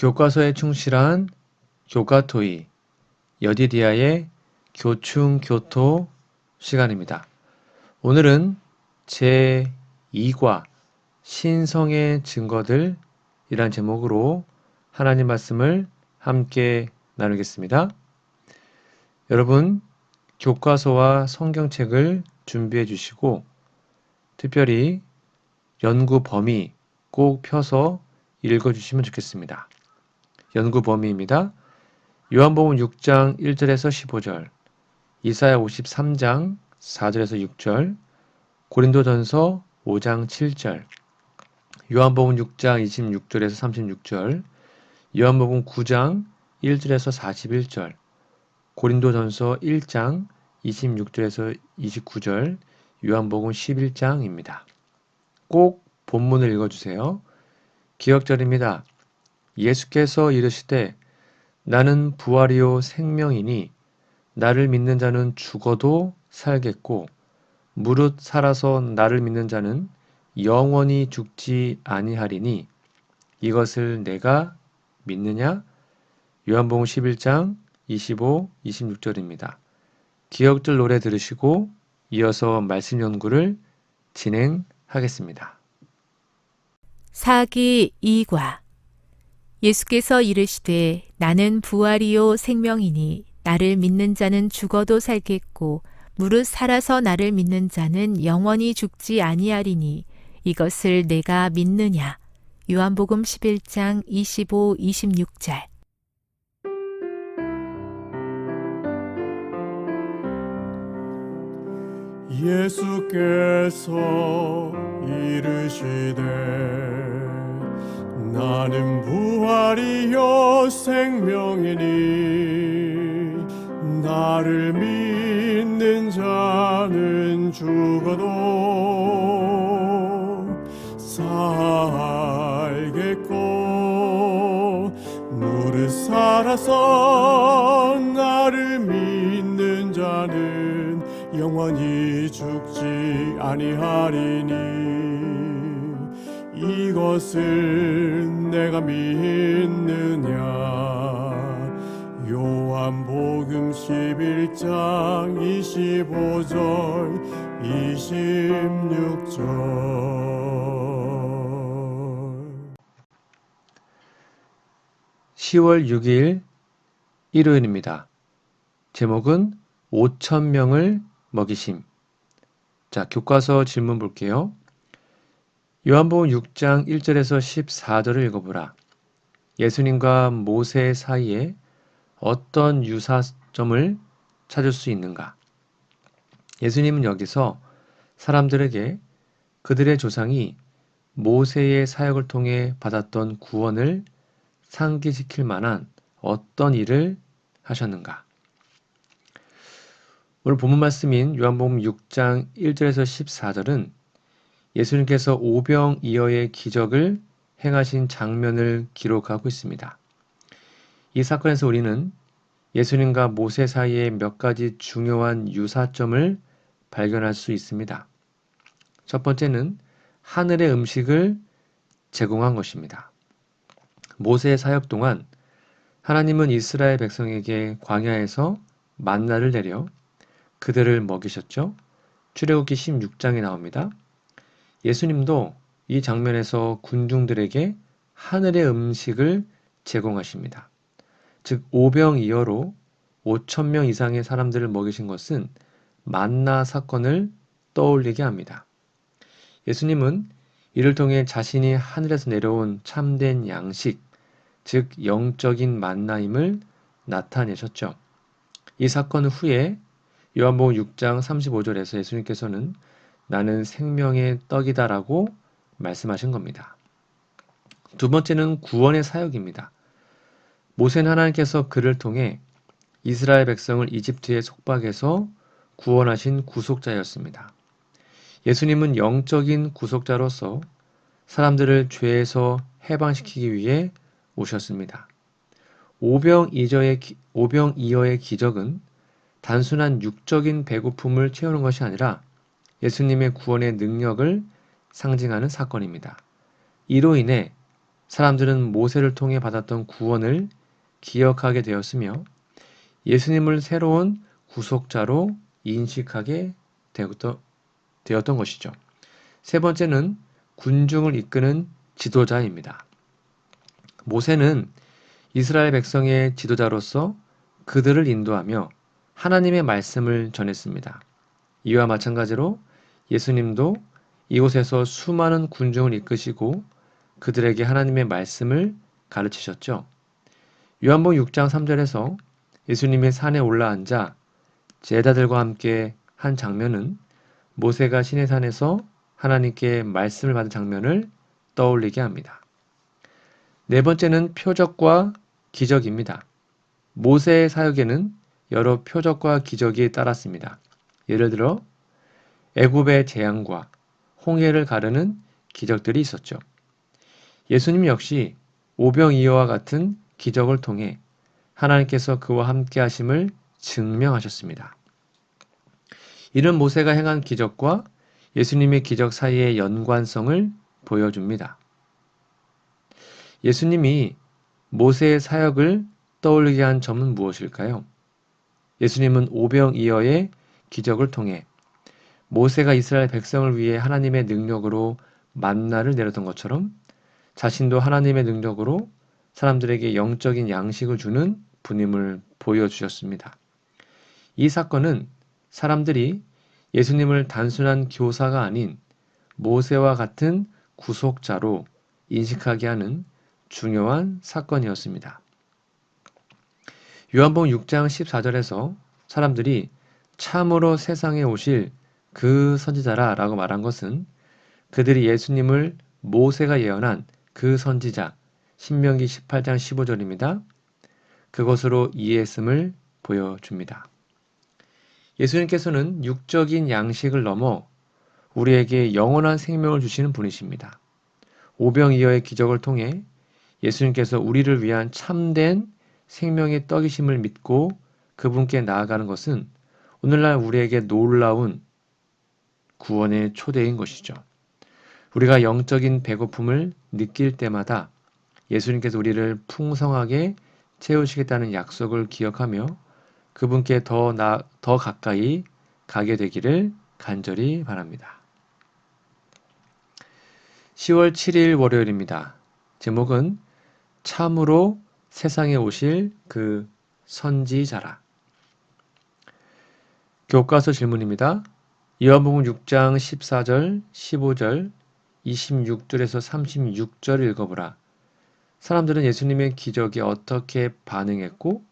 교과서에 충실한 교과토이 여디디아의 교충교토 시간입니다. 오늘은 제2과 신성의 증거들 이란 제목으로 하나님 말씀을 함께 나누겠습니다. 여러분, 교과서와 성경책을 준비해 주시고 특별히 연구 범위 꼭 펴서 읽어주시면 좋겠습니다. 연구 범위입니다. 요한복음 6장 1절에서 15절, 이사야 53장 4절에서 6절, 고린도전서 5장 7절, 요한복음 6장 26절에서 36절, 요한복음 9장 1절에서 41절, 고린도전서 1장 26절에서 29절, 요한복음 11장입니다. 꼭 본문을 읽어주세요. 기억절입니다. 예수께서 이르시되 나는 부활이요 생명이니 나를 믿는 자는 죽어도 살겠고 무릇 살아서 나를 믿는 자는 영원히 죽지 아니하리니 이것을 내가 믿느냐? 요한복음 11장 25, 26절입니다. 기억절 노래 들으시고 이어서 말씀 연구를 진행하겠습니다. 사기 2과 예수께서 이르시되 나는 부활이요 생명이니 나를 믿는 자는 죽어도 살겠고 무릇 살아서 나를 믿는 자는 영원히 죽지 아니하리니 이것을 내가 믿느냐. 요한복음 11장 25, 26절. 예수께서 이르시되 나는 부활이요 생명이니 나를 믿는 자는 죽어도 살겠고 무릇 살아서 나를 믿는 자는 영원히 죽지 아니하리니 이것을 내가 믿느냐. 요한복음 11장 25절 26절. 10월 6일 일요일입니다. 제목은 5,000명을 먹이심. 자, 교과서 질문 볼게요. 요한복음 6장 1절에서 14절을 읽어보라. 예수님과 모세 사이에 어떤 유사점을 찾을 수 있는가? 예수님은 여기서 사람들에게 그들의 조상이 모세의 사역을 통해 받았던 구원을 상기시킬 만한 어떤 일을 하셨는가? 오늘 본문 말씀인 요한복음 6장 1절에서 14절은 예수님께서 오병이어의 기적을 행하신 장면을 기록하고 있습니다. 이 사건에서 우리는 예수님과 모세 사이의 몇 가지 중요한 유사점을 발견할 수 있습니다. 첫 번째는 하늘의 음식을 제공한 것입니다. 모세의 사역 동안 하나님은 이스라엘 백성에게 광야에서 만나를 내려 그들을 먹이셨죠. 출애굽기 16장에 나옵니다. 예수님도 이 장면에서 군중들에게 하늘의 음식을 제공하십니다. 즉 오병이어로 5,000명 이상의 사람들을 먹이신 것은 만나 사건을 떠올리게 합니다. 예수님은 이를 통해 자신이 하늘에서 내려온 참된 양식, 즉 영적인 만나임을 나타내셨죠. 이 사건 후에 요한복음 6장 35절에서 예수님께서는 나는 생명의 떡이다라고 말씀하신 겁니다. 두 번째는 구원의 사역입니다. 모세는 하나님께서 그를 통해 이스라엘 백성을 이집트의 속박에서 구원하신 구속자였습니다. 예수님은 영적인 구속자로서 사람들을 죄에서 해방시키기 위해 오셨습니다. 오병이어의 기적은 단순한 육적인 배고픔을 채우는 것이 아니라 예수님의 구원의 능력을 상징하는 사건입니다. 이로 인해 사람들은 모세를 통해 받았던 구원을 기억하게 되었으며 예수님을 새로운 구속자로 인식하게 되었던 것이죠. 세 번째는 군중을 이끄는 지도자입니다. 모세는 이스라엘 백성의 지도자로서 그들을 인도하며 하나님의 말씀을 전했습니다. 이와 마찬가지로 예수님도 이곳에서 수많은 군중을 이끄시고 그들에게 하나님의 말씀을 가르치셨죠. 요한복음 6장 3절에서 예수님이 산에 올라앉아 제자들과 함께 한 장면은 모세가 시내산에서 하나님께 말씀을 받은 장면을 떠올리게 합니다. 네 번째는 표적과 기적입니다. 모세의 사역에는 여러 표적과 기적이 따랐습니다. 예를 들어 애굽의 재앙과 홍해를 가르는 기적들이 있었죠. 예수님 역시 오병이어와 같은 기적을 통해 하나님께서 그와 함께 하심을 증명하셨습니다. 이는 모세가 행한 기적과 예수님의 기적 사이의 연관성을 보여줍니다. 예수님이 모세의 사역을 떠올리게 한 점은 무엇일까요? 예수님은 오병이어의 기적을 통해 모세가 이스라엘 백성을 위해 하나님의 능력으로 만나를 내렸던 것처럼 자신도 하나님의 능력으로 사람들에게 영적인 양식을 주는 분임을 보여주셨습니다. 이 사건은 사람들이 예수님을 단순한 교사가 아닌 모세와 같은 구속자로 인식하게 하는 중요한 사건이었습니다. 요한복음 6장 14절에서 사람들이 참으로 세상에 오실 그 선지자라 라고 말한 것은 그들이 예수님을 모세가 예언한 그 선지자 신명기 18장 15절입니다. 그것으로 이해했음을 보여줍니다. 예수님께서는 육적인 양식을 넘어 우리에게 영원한 생명을 주시는 분이십니다. 오병이어의 기적을 통해 예수님께서 우리를 위한 참된 생명의 떡이심을 믿고 그분께 나아가는 것은 오늘날 우리에게 놀라운 구원의 초대인 것이죠. 우리가 영적인 배고픔을 느낄 때마다 예수님께서 우리를 풍성하게 채우시겠다는 약속을 기억하며 그분께 더 가까이 가게 되기를 간절히 바랍니다. 10월 7일 월요일입니다. 제목은 참으로 세상에 오실 그 선지자라. 교과서 질문입니다. 요한복음 6장 14절, 15절, 26절에서 36절 읽어보라. 사람들은 예수님의 기적에 어떻게 반응했고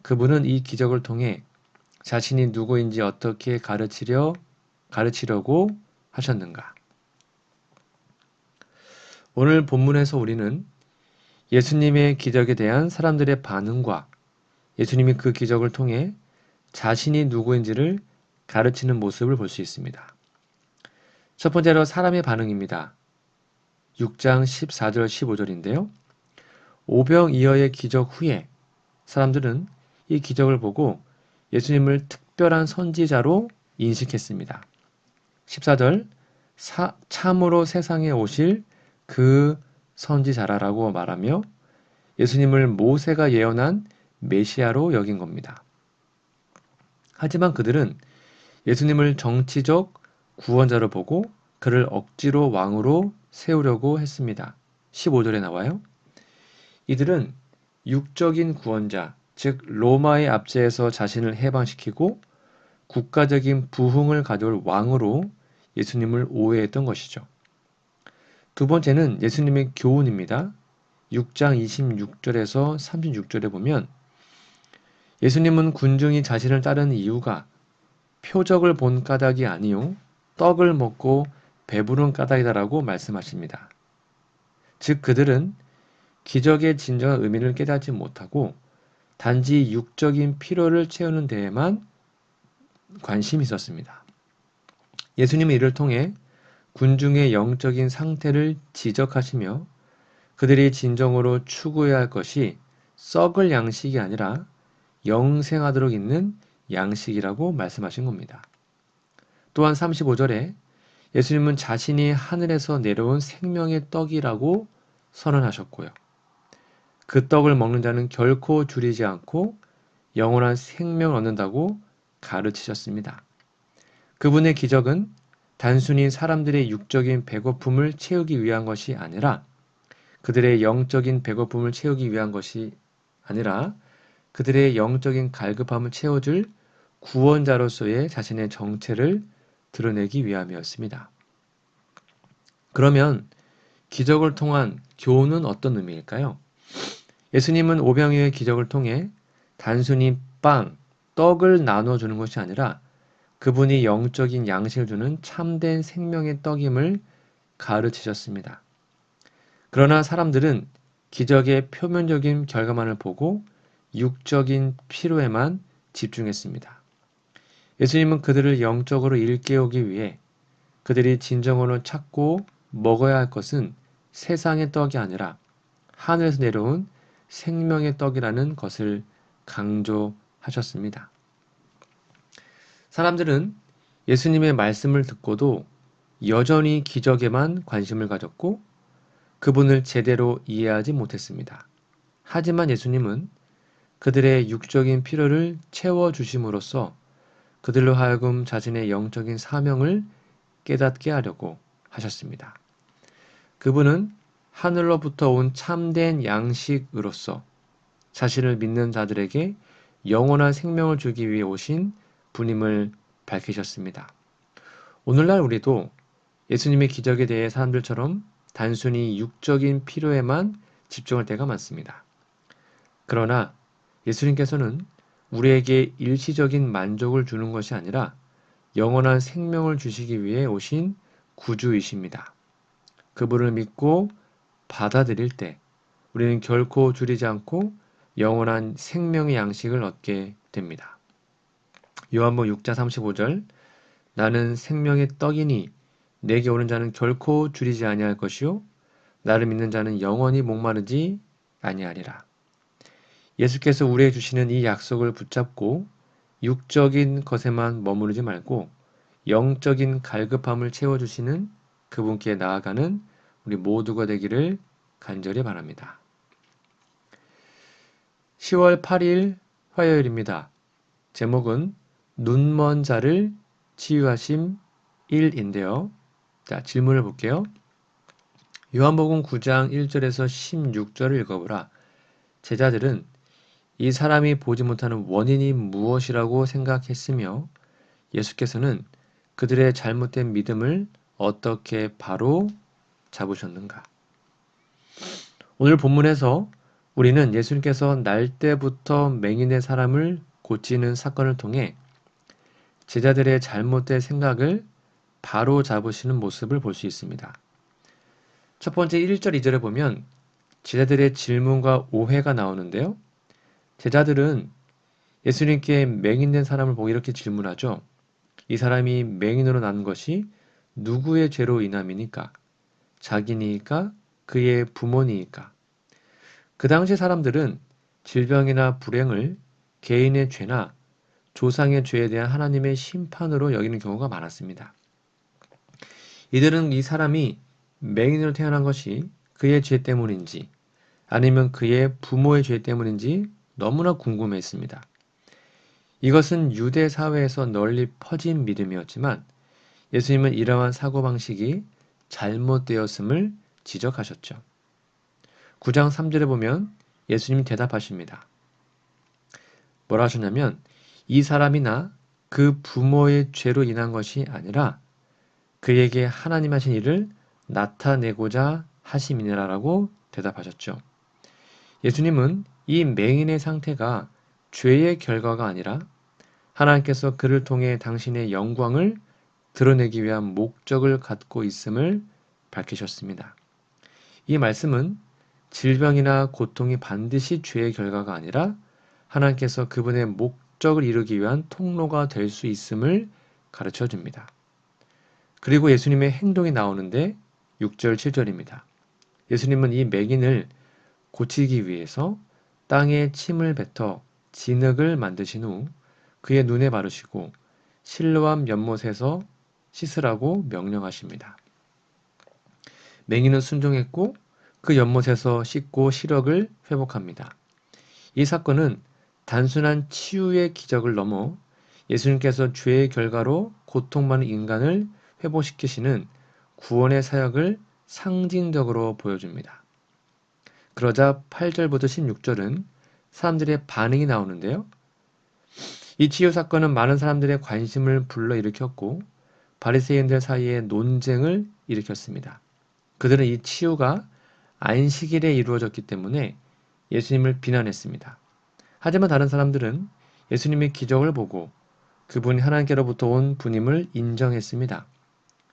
그분은 이 기적을 통해 자신이 누구인지 어떻게 가르치려고 하셨는가? 오늘 본문에서 우리는 예수님의 기적에 대한 사람들의 반응과 예수님이 그 기적을 통해 자신이 누구인지를 가르치는 모습을 볼 수 있습니다. 첫 번째로 사람의 반응입니다. 6장 14절 15절인데요. 오병이어의 기적 후에 사람들은 이 기적을 보고 예수님을 특별한 선지자로 인식했습니다. 14절 참으로 세상에 오실 그 선지자라라고 말하며 예수님을 모세가 예언한 메시아로 여긴 겁니다. 하지만 그들은 예수님을 정치적 구원자로 보고 그를 억지로 왕으로 세우려고 했습니다. 15절에 나와요. 이들은 육적인 구원자, 즉 로마의 압제에서 자신을 해방시키고 국가적인 부흥을 가져올 왕으로 예수님을 오해했던 것이죠. 두 번째는 예수님의 교훈입니다. 6장 26절에서 36절에 보면 예수님은 군중이 자신을 따르는 이유가 표적을 본 까닭이 아니요 떡을 먹고 배부른 까닭이다라고 말씀하십니다. 즉 그들은 기적의 진정한 의미를 깨닫지 못하고 단지 육적인 필요를 채우는 데에만 관심이 있었습니다. 예수님은 이를 통해 군중의 영적인 상태를 지적하시며 그들이 진정으로 추구해야 할 것이 썩을 양식이 아니라 영생하도록 있는 양식이라고 말씀하신 겁니다. 또한 35절에 예수님은 자신이 하늘에서 내려온 생명의 떡이라고 선언하셨고요. 그 떡을 먹는 자는 결코 줄이지 않고 영원한 생명을 얻는다고 가르치셨습니다. 그분의 기적은 단순히 사람들의 육적인 배고픔을 채우기 위한 것이 아니라 그들의 영적인 배고픔을 채우기 위한 것이 아니라 그들의 영적인 갈급함을 채워줄 구원자로서의 자신의 정체를 드러내기 위함이었습니다. 그러면 기적을 통한 교훈은 어떤 의미일까요? 예수님은 오병이어의 기적을 통해 단순히 빵, 떡을 나눠주는 것이 아니라 그분이 영적인 양식을 주는 참된 생명의 떡임을 가르치셨습니다. 그러나 사람들은 기적의 표면적인 결과만을 보고 육적인 필요에만 집중했습니다. 예수님은 그들을 영적으로 일깨우기 위해 그들이 진정으로 찾고 먹어야 할 것은 세상의 떡이 아니라 하늘에서 내려온 생명의 떡이라는 것을 강조하셨습니다. 사람들은 예수님의 말씀을 듣고도 여전히 기적에만 관심을 가졌고 그분을 제대로 이해하지 못했습니다. 하지만 예수님은 그들의 육적인 필요를 채워주심으로써 그들로 하여금 자신의 영적인 사명을 깨닫게 하려고 하셨습니다. 그분은 하늘로부터 온 참된 양식으로서 자신을 믿는 자들에게 영원한 생명을 주기 위해 오신 분임을 밝히셨습니다. 오늘날 우리도 예수님의 기적에 대해 사람들처럼 단순히 육적인 필요에만 집중할 때가 많습니다. 그러나 예수님께서는 우리에게 일시적인 만족을 주는 것이 아니라 영원한 생명을 주시기 위해 오신 구주이십니다. 그분을 믿고 받아들일 때 우리는 결코 줄이지 않고 영원한 생명의 양식을 얻게 됩니다. 요한복음 6장 35절 나는 생명의 떡이니 내게 오는 자는 결코 줄이지 아니할 것이요 나를 믿는 자는 영원히 목마르지 아니하리라. 예수께서 우리에게 주시는 이 약속을 붙잡고 육적인 것에만 머무르지 말고 영적인 갈급함을 채워주시는 그분께 나아가는 우리 모두가 되기를 간절히 바랍니다. 10월 8일 화요일입니다. 제목은 눈먼 자를 치유하심 1인데요. 자, 질문을 볼게요. 요한복음 9장 1절에서 16절을 읽어보라. 제자들은 이 사람이 보지 못하는 원인이 무엇이라고 생각했으며 예수께서는 그들의 잘못된 믿음을 어떻게 바로 잡으셨는가? 오늘 본문에서 우리는 예수님께서 날 때부터 맹인의 사람을 고치는 사건을 통해 제자들의 잘못된 생각을 바로 잡으시는 모습을 볼 수 있습니다. 첫 번째 1절, 2절에 보면 제자들의 질문과 오해가 나오는데요. 제자들은 예수님께 맹인된 사람을 보고 이렇게 질문하죠. 이 사람이 맹인으로 난 것이 누구의 죄로 인함이니까? 자기니까? 그의 부모니까? 그 당시 사람들은 질병이나 불행을 개인의 죄나 조상의 죄에 대한 하나님의 심판으로 여기는 경우가 많았습니다. 이들은 이 사람이 맹인으로 태어난 것이 그의 죄 때문인지 아니면 그의 부모의 죄 때문인지 너무나 궁금했습니다. 이것은 유대 사회에서 널리 퍼진 믿음이었지만 예수님은 이러한 사고방식이 잘못되었음을 지적하셨죠. 9장 3절에 보면 예수님이 대답하십니다. 뭐라 하셨냐면 이 사람이나 그 부모의 죄로 인한 것이 아니라 그에게 하나님 하신 일을 나타내고자 하심이니라라고 대답하셨죠. 예수님은 이 맹인의 상태가 죄의 결과가 아니라 하나님께서 그를 통해 당신의 영광을 드러내기 위한 목적을 갖고 있음을 밝히셨습니다. 이 말씀은 질병이나 고통이 반드시 죄의 결과가 아니라 하나님께서 그분의 목적을 이루기 위한 통로가 될 수 있음을 가르쳐 줍니다. 그리고 예수님의 행동이 나오는데 6절, 7절입니다. 예수님은 이 맹인을 고치기 위해서 땅에 침을 뱉어 진흙을 만드신 후 그의 눈에 바르시고 실로암 연못에서 씻으라고 명령하십니다. 맹인은 순종했고 그 연못에서 씻고 시력을 회복합니다. 이 사건은 단순한 치유의 기적을 넘어 예수님께서 죄의 결과로 고통받는 인간을 회복시키시는 구원의 사역을 상징적으로 보여줍니다. 그러자 8절부터 16절은 사람들의 반응이 나오는데요. 이 치유 사건은 많은 사람들의 관심을 불러일으켰고 바리새인들 사이에 논쟁을 일으켰습니다. 그들은 이 치유가 안식일에 이루어졌기 때문에 예수님을 비난했습니다. 하지만 다른 사람들은 예수님의 기적을 보고 그분이 하나님께로부터 온 분임을 인정했습니다.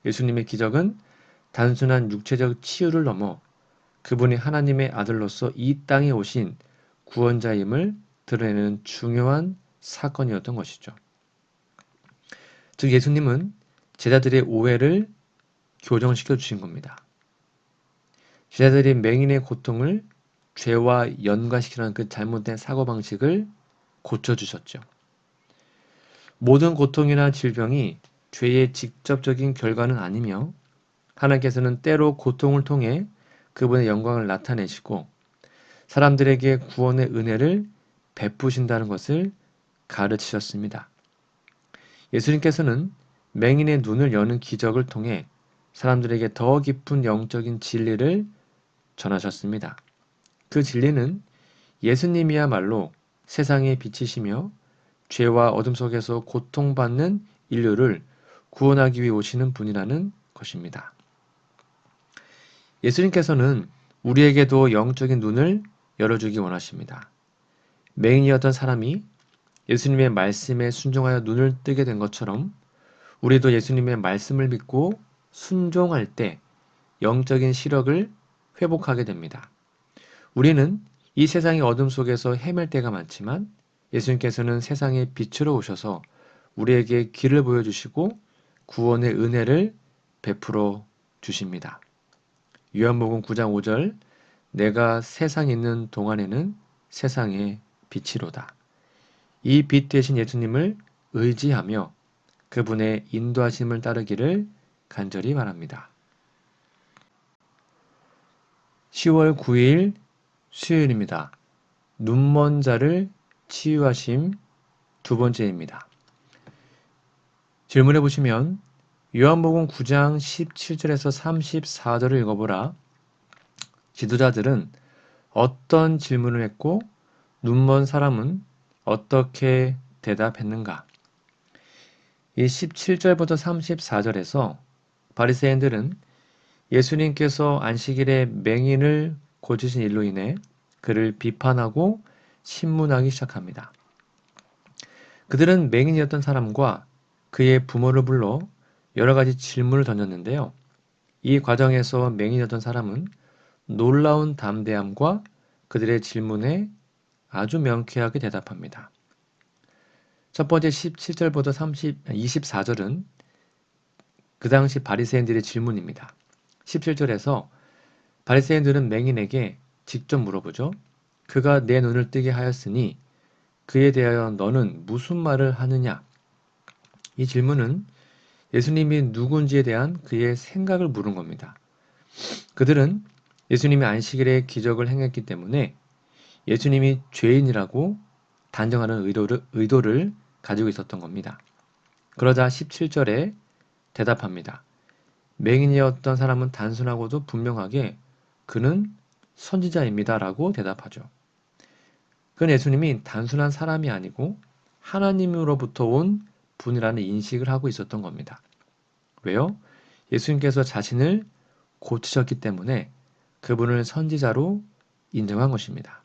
예수님의 기적은 단순한 육체적 치유를 넘어 그분이 하나님의 아들로서 이 땅에 오신 구원자임을 드러내는 중요한 사건이었던 것이죠. 즉 예수님은 제자들의 오해를 교정시켜 주신 겁니다. 제자들이 맹인의 고통을 죄와 연관시키는 그 잘못된 사고방식을 고쳐주셨죠. 모든 고통이나 질병이 죄의 직접적인 결과는 아니며 하나님께서는 때로 고통을 통해 그분의 영광을 나타내시고 사람들에게 구원의 은혜를 베푸신다는 것을 가르치셨습니다. 예수님께서는 맹인의 눈을 여는 기적을 통해 사람들에게 더 깊은 영적인 진리를 전하셨습니다. 그 진리는 예수님이야말로 세상의 빛이시며 죄와 어둠 속에서 고통받는 인류를 구원하기 위해 오시는 분이라는 것입니다. 예수님께서는 우리에게도 영적인 눈을 열어주기 원하십니다. 맹인이었던 사람이 예수님의 말씀에 순종하여 눈을 뜨게 된 것처럼 우리도 예수님의 말씀을 믿고 순종할 때 영적인 시력을 회복하게 됩니다. 우리는 이 세상의 어둠 속에서 헤맬 때가 많지만 예수님께서는 세상의 빛으로 오셔서 우리에게 길을 보여주시고 구원의 은혜를 베풀어 주십니다. 요한복음 9장 5절 내가 세상에 있는 동안에는 세상의 빛이로다. 이 빛 대신 예수님을 의지하며 그분의 인도하심을 따르기를 간절히 바랍니다. 10월 9일 수요일입니다. 눈먼 자를 치유하심 두 번째입니다. 질문해 보시면 요한복음 9장 17절에서 34절을 읽어보라. 지도자들은 어떤 질문을 했고 눈먼 사람은 어떻게 대답했는가? 이 17절부터 34절에서 바리새인들은 예수님께서 안식일에 맹인을 고치신 일로 인해 그를 비판하고 신문하기 시작합니다. 그들은 맹인이었던 사람과 그의 부모를 불러 여러 가지 질문을 던졌는데요. 이 과정에서 맹인이었던 사람은 놀라운 담대함과 그들의 질문에 아주 명쾌하게 대답합니다. 첫 번째 17절부터 24절은 그 당시 바리새인들의 질문입니다. 17절에서 바리새인들은 맹인에게 직접 물어보죠. 그가 내 눈을 뜨게 하였으니 그에 대하여 너는 무슨 말을 하느냐? 이 질문은 예수님이 누군지에 대한 그의 생각을 물은 겁니다. 그들은 예수님이 안식일에 기적을 행했기 때문에 예수님이 죄인이라고 단정하는 의도를 가지고 있었던 겁니다. 그러자 17절에 대답합니다. 맹인이었던 사람은 단순하고도 분명하게 그는 선지자입니다 라고 대답하죠. 그건 예수님이 단순한 사람이 아니고 하나님으로부터 온 분이라는 인식을 하고 있었던 겁니다. 왜요? 예수님께서 자신을 고치셨기 때문에 그분을 선지자로 인정한 것입니다.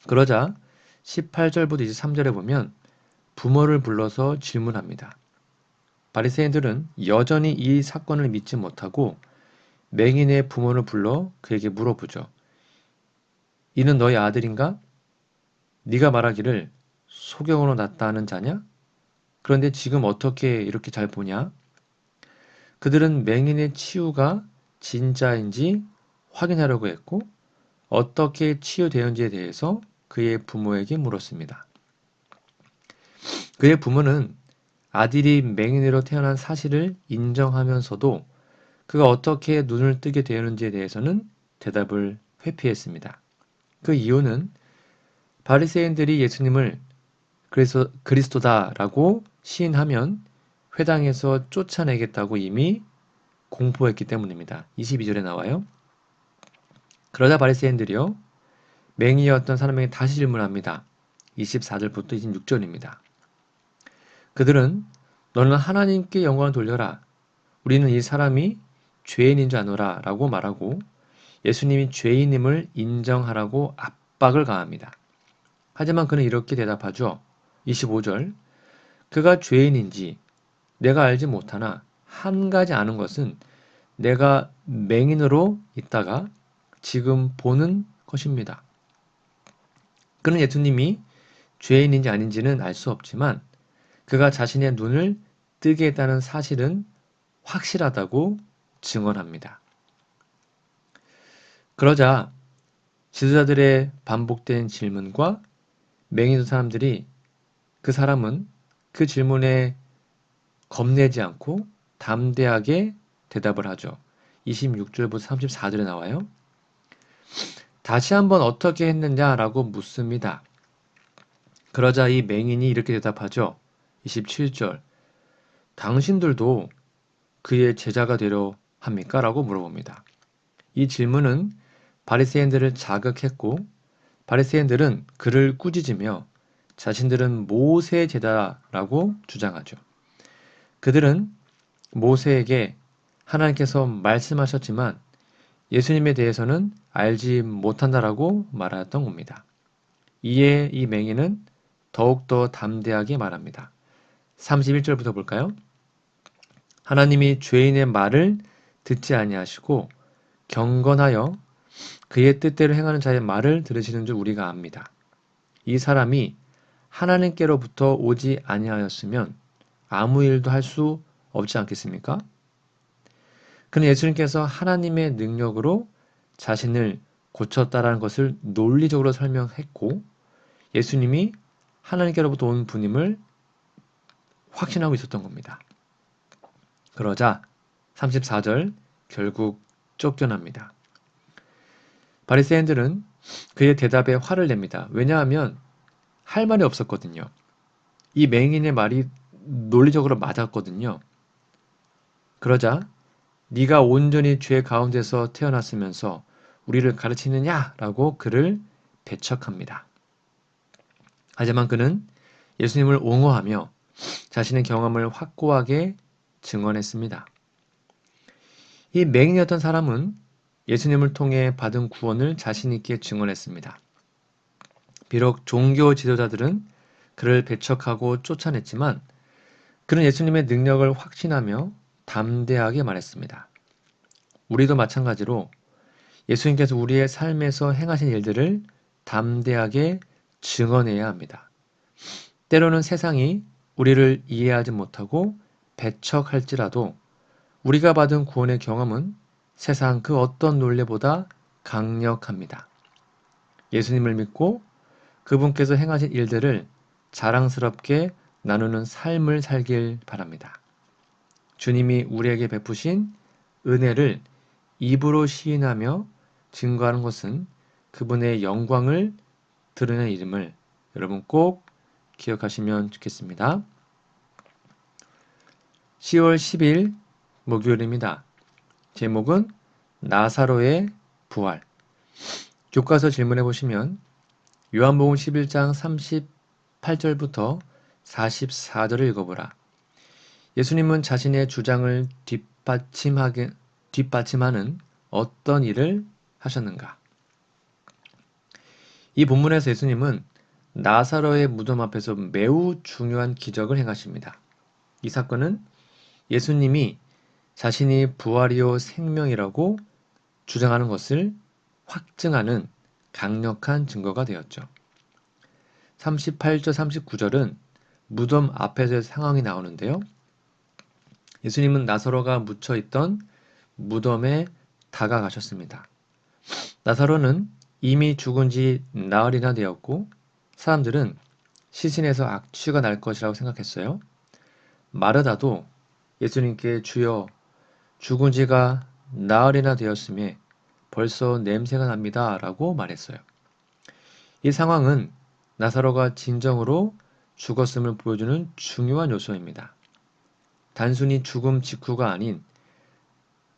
그러자 18절부터 23절에 보면 부모를 불러서 질문합니다. 바리새인들은 여전히 이 사건을 믿지 못하고 맹인의 부모를 불러 그에게 물어보죠. 이는 너희 아들인가? 네가 말하기를 소경으로 났다는 자냐? 그런데 지금 어떻게 이렇게 잘 보냐? 그들은 맹인의 치유가 진짜인지 확인하려고 했고 어떻게 치유되는지에 대해서 그의 부모에게 물었습니다. 그의 부모는 아들이 맹인으로 태어난 사실을 인정하면서도 그가 어떻게 눈을 뜨게 되었는지에 대해서는 대답을 회피했습니다. 그 이유는 바리새인들이 예수님을 그리스도다라고 시인하면 회당에서 쫓아내겠다고 이미 공포했기 때문입니다. 22절에 나와요. 그러자 바리새인들이요 맹인이었던 사람에게 다시 질문합니다. 24절부터 26절입니다. 그들은 너는 하나님께 영광을 돌려라. 우리는 이 사람이 죄인인 줄 아노라 라고 말하고 예수님이 죄인임을 인정하라고 압박을 가합니다. 하지만 그는 이렇게 대답하죠. 25절 그가 죄인인지 내가 알지 못하나 한 가지 아는 것은 내가 맹인으로 있다가 지금 보는 것입니다. 그는 예수님이 죄인인지 아닌지는 알 수 없지만 그가 자신의 눈을 뜨게 했다는 사실은 확실하다고 증언합니다. 그러자 지도자들의 반복된 질문과 맹인의 사람들이 그 사람은 그 질문에 겁내지 않고 담대하게 대답을 하죠. 26절부터 34절에 나와요. 다시 한번 어떻게 했느냐라고 묻습니다. 그러자 이 맹인이 이렇게 대답하죠. 27절 당신들도 그의 제자가 되려 합니까? 라고 물어봅니다. 이 질문은 바리새인들을 자극했고 바리새인들은 그를 꾸짖으며 자신들은 모세의 제자라고 주장하죠. 그들은 모세에게 하나님께서 말씀하셨지만 예수님에 대해서는 알지 못한다라고 말하였던 겁니다. 이에 이 맹인은 더욱더 담대하게 말합니다. 31절부터 볼까요? 하나님이 죄인의 말을 듣지 아니하시고 경건하여 그의 뜻대로 행하는 자의 말을 들으시는 줄 우리가 압니다. 이 사람이 하나님께로부터 오지 아니하였으면 아무 일도 할 수 없지 않겠습니까? 그는 예수님께서 하나님의 능력으로 자신을 고쳤다라는 것을 논리적으로 설명했고 예수님이 하나님께로부터 온 분임을 확신하고 있었던 겁니다. 그러자 34절 결국 쫓겨납니다. 바리새인들은 그의 대답에 화를 냅니다. 왜냐하면 할 말이 없었거든요. 이 맹인의 말이 논리적으로 맞았거든요. 그러자 네가 온전히 죄 가운데서 태어났으면서 우리를 가르치느냐라고 그를 배척합니다. 하지만 그는 예수님을 옹호하며 자신의 경험을 확고하게 증언했습니다. 이 맹인이었던 사람은 예수님을 통해 받은 구원을 자신 있게 증언했습니다. 비록 종교 지도자들은 그를 배척하고 쫓아냈지만 그는 예수님의 능력을 확신하며 담대하게 말했습니다. 우리도 마찬가지로 예수님께서 우리의 삶에서 행하신 일들을 담대하게 증언해야 합니다. 때로는 세상이 우리를 이해하지 못하고 배척할지라도 우리가 받은 구원의 경험은 세상 그 어떤 논리보다 강력합니다. 예수님을 믿고 그분께서 행하신 일들을 자랑스럽게 나누는 삶을 살길 바랍니다. 주님이 우리에게 베푸신 은혜를 입으로 시인하며 증거하는 것은 그분의 영광을 드러내는 일임을 여러분 꼭 기억하시면 좋겠습니다. 10월 10일 목요일입니다. 제목은 나사로의 부활. 교과서 질문해 보시면 요한복음 11장 38절부터 44절을 읽어보라. 예수님은 자신의 주장을 뒷받침하는 어떤 일을 하셨는가? 이 본문에서 예수님은 나사로의 무덤 앞에서 매우 중요한 기적을 행하십니다. 이 사건은 예수님이 자신이 부활이요 생명이라고 주장하는 것을 확증하는 강력한 증거가 되었죠. 38절, 39절은 무덤 앞에서의 상황이 나오는데요. 예수님은 나사로가 묻혀있던 무덤에 다가가셨습니다. 나사로는 이미 죽은 지 나흘이나 되었고 사람들은 시신에서 악취가 날 것이라고 생각했어요. 마르다도 예수님께 주여 죽은 지가 나흘이나 되었음에 벌써 냄새가 납니다. 라고 말했어요. 이 상황은 나사로가 진정으로 죽었음을 보여주는 중요한 요소입니다. 단순히 죽음 직후가 아닌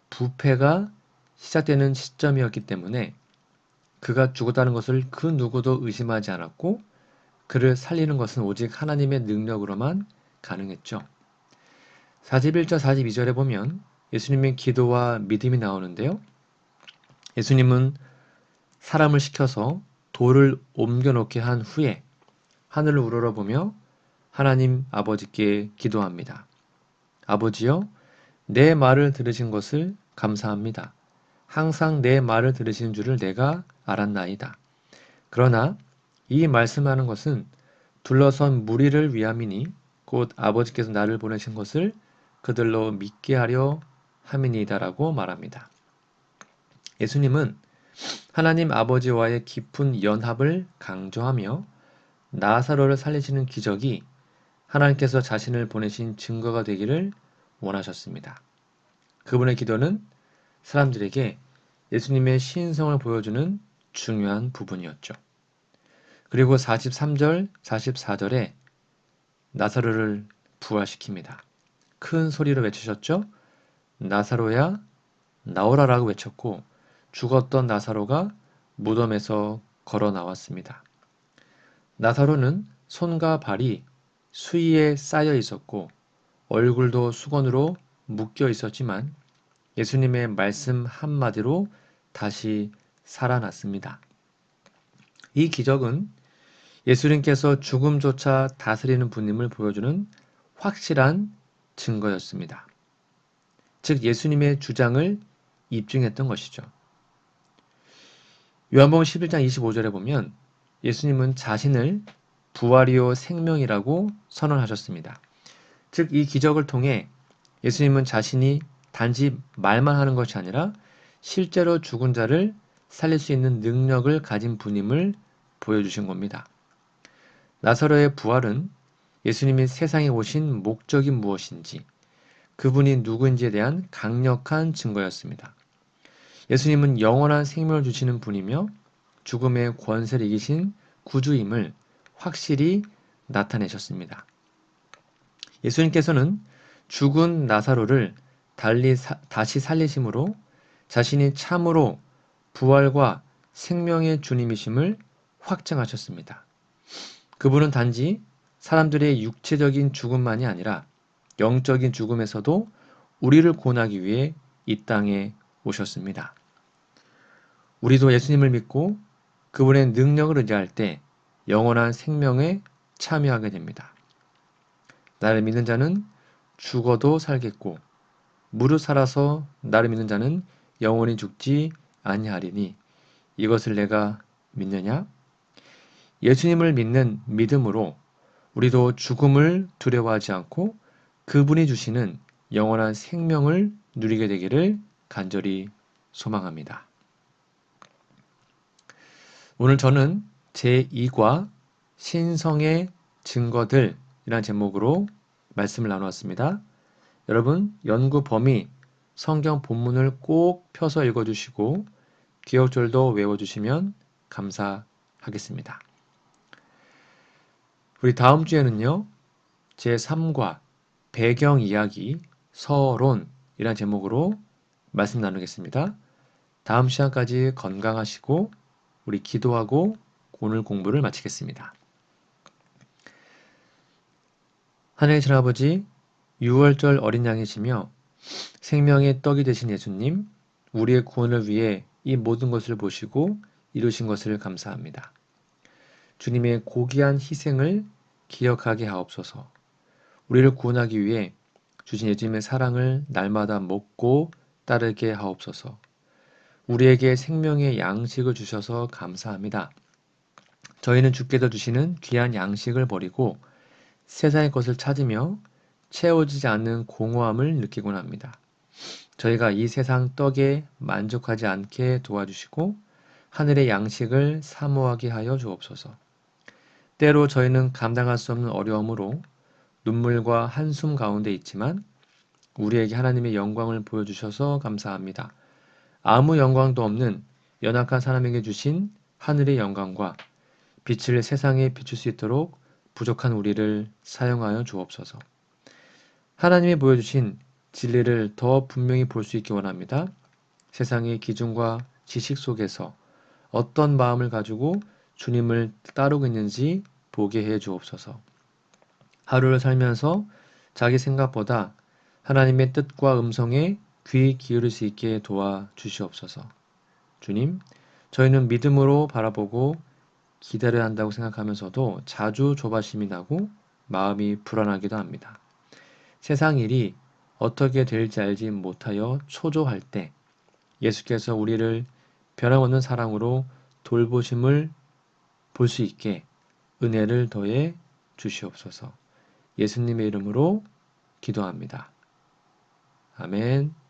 부패가 시작되는 시점이었기 때문에 그가 죽었다는 것을 그 누구도 의심하지 않았고 그를 살리는 것은 오직 하나님의 능력으로만 가능했죠. 41절 42절에 보면 예수님의 기도와 믿음이 나오는데요. 예수님은 사람을 시켜서 돌을 옮겨놓게 한 후에 하늘을 우러러보며 하나님 아버지께 기도합니다. 아버지여, 내 말을 들으신 것을 감사합니다. 항상 내 말을 들으시는 줄을 내가 알았나이다. 그러나 이 말씀하는 것은 둘러선 무리를 위함이니 곧 아버지께서 나를 보내신 것을 그들로 믿게 하려 함이니이다라고 말합니다. 예수님은 하나님 아버지와의 깊은 연합을 강조하며 나사로를 살리시는 기적이 하나님께서 자신을 보내신 증거가 되기를 원하셨습니다. 그분의 기도는 사람들에게 예수님의 신성을 보여주는 중요한 부분이었죠. 그리고 43절, 44절에 나사로를 부활시킵니다. 큰 소리로 외치셨죠? 나사로야, 나오라라고 외쳤고 죽었던 나사로가 무덤에서 걸어 나왔습니다. 나사로는 손과 발이 수위에 쌓여 있었고 얼굴도 수건으로 묶여 있었지만 예수님의 말씀 한마디로 다시 살아났습니다. 이 기적은 예수님께서 죽음조차 다스리는 분임을 보여주는 확실한 증거였습니다. 즉 예수님의 주장을 입증했던 것이죠. 요한복음 11장 25절에 보면 예수님은 자신을 부활이요 생명이라고 선언하셨습니다. 즉 이 기적을 통해 예수님은 자신이 단지 말만 하는 것이 아니라 실제로 죽은 자를 살릴 수 있는 능력을 가진 분임을 보여주신 겁니다. 나사로의 부활은 예수님이 세상에 오신 목적이 무엇인지, 그분이 누구인지에 대한 강력한 증거였습니다. 예수님은 영원한 생명을 주시는 분이며 죽음의 권세를 이기신 구주임을 확실히 나타내셨습니다. 예수님께서는 죽은 나사로를 다시 살리심으로 자신이 참으로 부활과 생명의 주님이심을 확증하셨습니다. 그분은 단지 사람들의 육체적인 죽음만이 아니라 영적인 죽음에서도 우리를 구원하기 위해 이 땅에 오셨습니다. 우리도 예수님을 믿고 그분의 능력을 의지할 때 영원한 생명에 참여하게 됩니다. 나를 믿는 자는 죽어도 살겠고 무릇 살아서 나를 믿는 자는 영원히 죽지 아니하리니 이것을 내가 믿느냐? 예수님을 믿는 믿음으로 우리도 죽음을 두려워하지 않고 그분이 주시는 영원한 생명을 누리게 되기를 간절히 소망합니다. 오늘 저는 제2과 신성의 증거들이라는 제목으로 말씀을 나누었습니다. 여러분 연구 범위 성경 본문을 꼭 펴서 읽어주시고 기억절도 외워주시면 감사하겠습니다. 우리 다음 주에는요. 제3과 배경 이야기 서론이라는 제목으로 말씀 나누겠습니다. 다음 시간까지 건강하시고 우리 기도하고 오늘 공부를 마치겠습니다. 하늘의 전 아버지, 6월절 어린 양이시며 생명의 떡이 되신 예수님, 우리의 구원을 위해 이 모든 것을 보시고 이루신 것을 감사합니다. 주님의 고귀한 희생을 기억하게 하옵소서. 우리를 구원하기 위해 주신 예수님의 사랑을 날마다 먹고 따르게 하옵소서. 우리에게 생명의 양식을 주셔서 감사합니다. 저희는 주께서 주시는 귀한 양식을 버리고 세상의 것을 찾으며 채워지지 않는 공허함을 느끼곤 합니다. 저희가 이 세상 떡에 만족하지 않게 도와주시고 하늘의 양식을 사모하게 하여 주옵소서. 때로 저희는 감당할 수 없는 어려움으로 눈물과 한숨 가운데 있지만 우리에게 하나님의 영광을 보여주셔서 감사합니다. 아무 영광도 없는 연약한 사람에게 주신 하늘의 영광과 빛을 세상에 비출 수 있도록 부족한 우리를 사용하여 주옵소서. 하나님이 보여주신 진리를 더 분명히 볼 수 있기 원합니다. 세상의 기준과 지식 속에서 어떤 마음을 가지고 주님을 따르고 있는지 보게 해 주옵소서. 하루를 살면서 자기 생각보다 하나님의 뜻과 음성에 귀 기울일 수 있게 도와 주시옵소서. 주님, 저희는 믿음으로 바라보고 기다려야 한다고 생각하면서도 자주 조바심이 나고 마음이 불안하기도 합니다. 세상 일이 어떻게 될지 알지 못하여 초조할 때 예수께서 우리를 변함없는 사랑으로 돌보심을 볼 수 있게 은혜를 더해 주시옵소서. 예수님의 이름으로 기도합니다. 아멘.